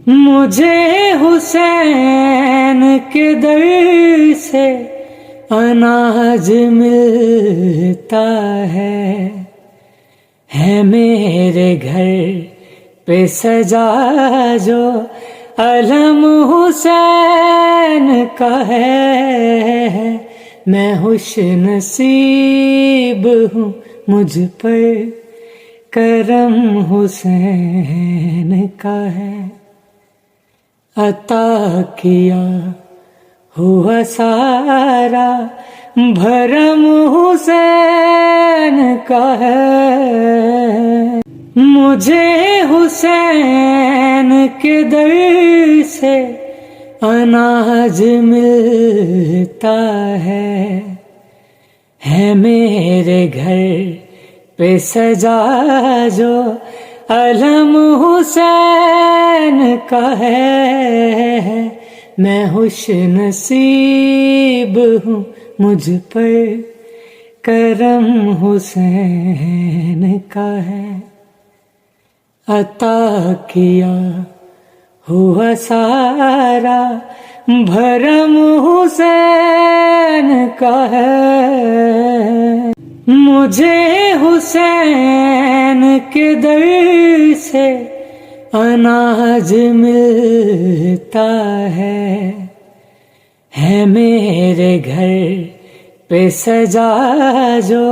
مجھے حسین کے در سے اناج ملتا ہے میرے گھر پہ سجا جو علم حسین کا ہے، میں خوش نصیب ہوں مجھ پر کرم حسین کا ہے۔ عطا کیا ہوا سارا بھرم حسین کا ہے، مجھے حسین کے در سے اناج ملتا ہے میرے گھر پہ سجا جو علم حسین کا ہے، میں خوش نصیب ہوں مجھ پر کرم حسین کا ہے۔ عطا کیا ہوا سارا بھرم حسین کا ہے، مجھے حسین کے در سے اناج ملتا ہے میرے گھر پہ سجا جو